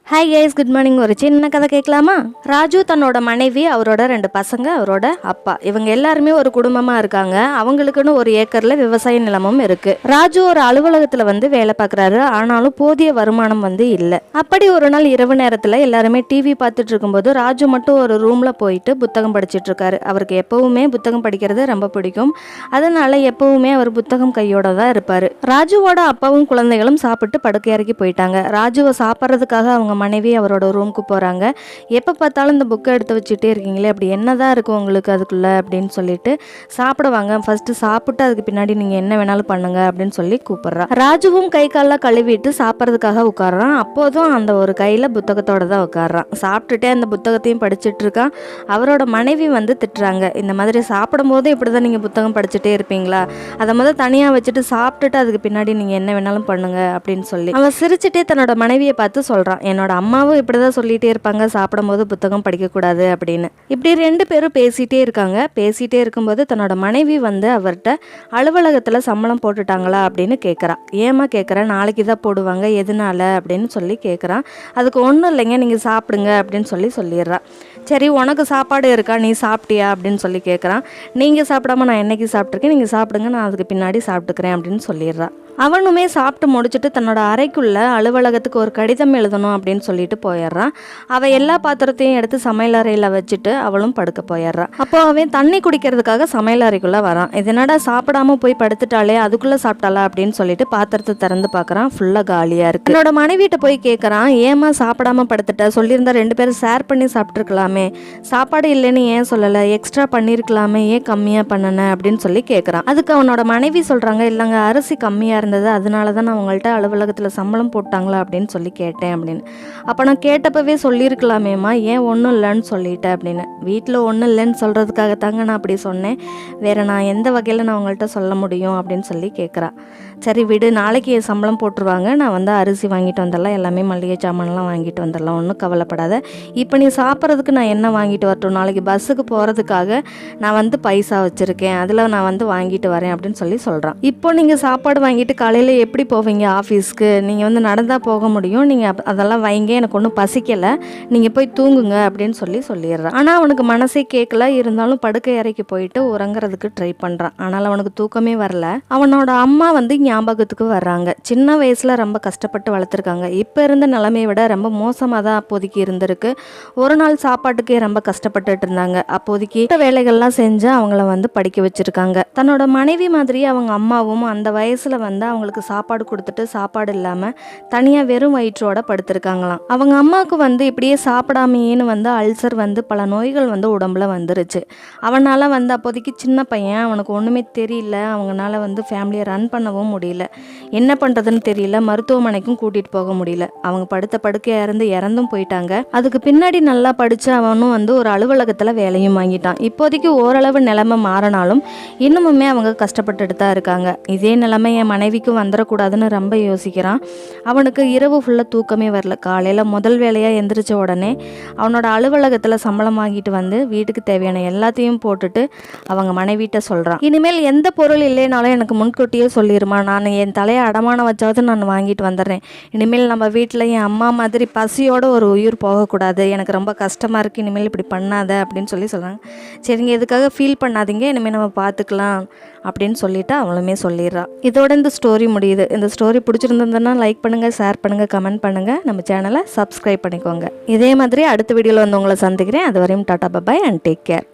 Hi guys, good morning. ஒரு சின்ன கதை கேட்கலாமா? ராஜு தன்னோட மனைவி, அவரோட 2 பசங்க, அவரோட அப்பா, இவங்க எல்லாருமே ஒரு குடும்பமாக இருக்காங்க. அவங்களுக்குன்னு ஒரு ஏக்கரில் விவசாய நிலமும் இருக்கு. ராஜு ஒரு அலுவலகத்தில் வேலை பார்க்குறாரு. ஆனாலும் போதிய வருமானம் இல்லை. அப்படி ஒரு நாள் இரவு நேரத்தில் எல்லாருமே டிவி பார்த்துட்டு இருக்கும்போது ராஜு மட்டும் ஒரு ரூமில் போயிட்டு புத்தகம் படிச்சுட்டு இருக்காரு. அவருக்கு எப்பவுமே புத்தகம் படிக்கிறது ரொம்ப பிடிக்கும். அதனால எப்பவுமே அவர் புத்தகம் கையோட தான் இருப்பார். ராஜுவோட அப்பாவும் குழந்தைகளும் சாப்பிட்டு படுக்கையறைக்கு போயிட்டாங்க. ராஜுவை சாப்பிட்றதுக்காக அவங்க மனைவி அவரோட ரூமுக்கு போகிறாங்க. எப்போ பார்த்தாலும் இந்த புக்கை எடுத்து வச்சுட்டே இருக்கீங்களே, அப்படி என்னதான் இருக்கும் உங்களுக்கு அதுக்குள்ளே அப்படின்னு சொல்லிட்டு சாப்பிடுவாங்க. ஃபர்ஸ்ட் சாப்பிட்டு அதுக்கு பின்னாடி நீங்கள் என்ன வேணாலும் பண்ணுங்க அப்படின்னு சொல்லி கூப்பிட்றான். ராஜுவும் கை காலெல்லாம் கழுவிட்டு சாப்பிட்றதுக்காக உட்காடுறான். அப்போதும் அந்த ஒரு கையில் புத்தகத்தோட தான் உட்காடுறான். சாப்பிட்டுட்டே அந்த புத்தகத்தையும் படிச்சுட்டு இருக்கான். அவரோட மனைவி திட்டுறாங்க. இந்த மாதிரி சாப்பிடும் போது இப்படி தான் நீங்கள் புத்தகம் படிச்சுட்டே இருப்பீங்களா? அதை தனியாக வச்சுட்டு சாப்பிட்டுட்டு அதுக்கு பின்னாடி நீங்கள் என்ன வேணாலும் பண்ணுங்க அப்படின்னு சொல்லி அவன் சிரிச்சுட்டே தன்னோட மனைவியை பார்த்து சொல்கிறான், என்னோட அம்மாவும் இப்படிதான் சொல்லிட்டே இருப்பாங்க, சாப்பிடும் போது புத்தகம் படிக்கக்கூடாது அப்படின்னு. இப்படி 2 பேரும் பேசிட்டே இருக்காங்க. பேசிட்டே இருக்கும்போது தன்னோட மனைவி அவர்கிட்ட அலுவலகத்தில் சம்பளம் போட்டுட்டாங்களா அப்படின்னு கேட்குறான். ஏமா கேட்குறேன், நாளைக்கு தான் போடுவாங்க, எதனால அப்படின்னு சொல்லி கேட்குறான். அதுக்கு ஒன்றும் இல்லைங்க, நீங்கள் சாப்பிடுங்க அப்படின்னு சொல்லிடுறான். சரி, உனக்கு சாப்பாடு இருக்கா, நீ சாப்பிட்டியா அப்படின்னு சொல்லி கேட்குறான். நீங்கள் சாப்பிடாம நான் என்னைக்கு சாப்பிட்ருக்கேன், நீங்கள் சாப்பிடுங்க, நான் அதுக்கு பின்னாடி சாப்பிட்டுக்கிறேன் அப்படின்னு சொல்லிடுறான். அவனுமே சாப்பிட்டு முடிச்சுட்டு தன்னோட அறைக்குள்ள அலுவலகத்துக்கு ஒரு கடிதம் எழுதணும் அப்படின்னு சொல்லிட்டு போயிடுறான். அவள் எல்லா பாத்திரத்தையும் எடுத்து சமையல் அறையில் வச்சுட்டு அவளும் படுக்க போயிடுறான். அப்போ அவன் தண்ணி குடிக்கிறதுக்காக சமையல் அறைக்குள்ளே வரான். இதனடா சாப்பிடாம போய் படுத்துட்டாலே, அதுக்குள்ளே சாப்பிட்டாளா அப்படின்னு சொல்லிட்டு பாத்திரத்தை திறந்து பார்க்குறான். ஃபுல்லாக காலியாக இருக்கு. என்னோட மனைவிட்ட போய் கேட்குறான், ஏமா சாப்பிடாம படுத்துட்ட, சொல்லியிருந்தா 2 பேரும் ஷேர் பண்ணி சாப்பிட்ருக்கலாமே, சாப்பாடு இல்லைன்னு ஏன் சொல்லலை, எக்ஸ்ட்ரா பண்ணியிருக்கலாமே, ஏன் கம்மியாக பண்ணன அப்படின்னு சொல்லி கேட்குறான். அதுக்கு அவனோட மனைவி சொல்கிறாங்க, இல்லைங்க அரிசி கம்மியாக இருந்தது, அதனால தான் நான் உங்கள்கிட்ட அலுவலகத்தில் சம்பளம் போட்டாங்களா அப்படின்னு சொல்லி கேட்டேன் அப்படின்னு. அப்போ நான் கேட்டப்பவே சொல்லியிருக்கலாமேம்மா, ஏன் ஒன்றும் இல்லைன்னு சொல்லிட்டேன் அப்படின்னு. வீட்டில் ஒன்றும் இல்லைன்னு சொல்கிறதுக்காக தாங்க நான் அப்படி சொன்னேன், வேறு நான் எந்த வகையில் நான் உங்கள்கிட்ட சொல்ல முடியும் அப்படின்னு சொல்லி கேட்குறா. சரி விடு, நாளைக்கு என் சம்பளம் போட்டுருவாங்க, நான் அரிசி வாங்கிட்டு வந்துடலாம், எல்லாமே மளிகை சாமான்லாம் வாங்கிட்டு வந்துடலாம், ஒன்றும் கவலைப்படாத. இப்போ நீ சாப்பிட்றதுக்கு நான் என்ன வாங்கிட்டு வரட்டும், நாளைக்கு பஸ்ஸுக்கு போகிறதுக்காக நான் பைசா வச்சுருக்கேன், அதில் நான் வாங்கிட்டு வரேன் அப்படின்னு சொல்கிறான். இப்போ நீங்கள் சாப்பாடு வாங்கிட்டு காலையில் எப்படி போவீங்க ஆஃபீஸ்க்கு, நீங்கள் நடந்தால் போக முடியும், நீங்கள் அதெல்லாம் வைங்க, எனக்கு ஒன்றும் பசிக்கலை, நீங்கள் போய் தூங்குங்க அப்படின்னு சொல்லிடுறான். ஆனால் அவனுக்கு மனசே கேட்கல. இருந்தாலும் படுக்கை அறைக்கு போயிட்டு உறங்குறதுக்கு ட்ரை பண்ணுறான். ஆனால் அவனுக்கு தூக்கமே வரல. அவனோட அம்மா ஞாபகத்துக்கு வர்றாங்க. சின்ன வயசில் ரொம்ப கஷ்டப்பட்டு வளர்த்துருக்காங்க. இப்போ இருந்த நிலைமையை விட ரொம்ப மோசமாக தான் அப்போதைக்கு இருந்திருக்கு. ஒரு நாள் சாப்பாட்டுக்கே ரொம்ப கஷ்டப்பட்டுட்டு இருந்தாங்க. அப்போதைக்கு வேலைகள்லாம் செஞ்சு அவங்கள படிக்க வச்சுருக்காங்க. தன்னோட மனைவி மாதிரி அவங்க அம்மாவும் அந்த வயசில் அவங்களுக்கு சாப்பாடு கொடுத்துட்டு சாப்பாடு இல்லாமல் தனியாக வெறும் வயிற்றோட படுத்திருக்காங்களாம். அவங்க அம்மாவுக்கு இப்படியே சாப்பிடாமையேன்னு அல்சர் பல நோய்கள் உடம்புல வந்துருச்சு. அவனால் அப்போதைக்கு சின்ன பையன், அவனுக்கு ஒன்றுமே தெரியல. அவங்களால ஃபேமிலியை ரன் பண்ணவும் முடியல. என்ன பண்ணுறதுன்னு தெரியல. மருத்துவமனைக்கும் கூட்டிகிட்டு போக முடியல. அவங்க படுத்த படுக்கையாக இறந்தும் போயிட்டாங்க. அதுக்கு பின்னாடி நல்லா படித்து அவனும் ஒரு அலுவலகத்தில் வேலையும் வாங்கிட்டான். இப்போதைக்கு ஓரளவு நிலைமை மாறினாலும் இன்னுமுமே அவங்க கஷ்டப்பட்டுட்டு தான் இருக்காங்க. இதே நிலைமை என் மனைவிக்கும் வந்துடக்கூடாதுன்னு ரொம்ப யோசிக்கிறான். அவனுக்கு இரவு ஃபுல்லாக தூக்கமே வரல. காலையில் முதல் வேலையாக எந்திரிச்ச உடனே அவனோட அலுவலகத்தில் சம்பளம் வாங்கிட்டு வீட்டுக்கு தேவையான எல்லாத்தையும் போட்டுட்டு அவங்க மனைவிட்ட சொல்கிறான், இனிமேல் எந்த பொருள் இல்லைனாலும் எனக்கு முன்கூட்டியே சொல்லிடுமா, நான் என் தலையை அடமானம் வச்சாவது நான் வாங்கிட்டு வந்துடுறேன். இனிமேல் நம்ம வீட்டில் என் அம்மா மாதிரி பசியோட ஒரு உயிர் போகக்கூடாது, எனக்கு ரொம்ப கஷ்டமாக இருக்குது, இனிமேல் இப்படி பண்ணாத அப்படின்னு சொல்கிறாங்க. சரிங்க, இதுக்காக ஃபீல் பண்ணாதீங்க, இனிமேல் நம்ம பார்த்துக்கலாம் அப்படின்னு சொல்லிட்டு அவளுமே சொல்லிடுறா. இதோட இந்த ஸ்டோரி முடியுது. இந்த ஸ்டோரி பிடிச்சிருந்ததுன்னா லைக் பண்ணுங்கள், ஷேர் பண்ணுங்கள், கமெண்ட் பண்ணுங்கள், நம்ம சேனலை சப்ஸ்கிரைப் பண்ணிக்கோங்க. இதே மாதிரி அடுத்த வீடியோவில் உங்களை சந்திக்கிறேன். அது வரையும் Tata, bye bye and take care.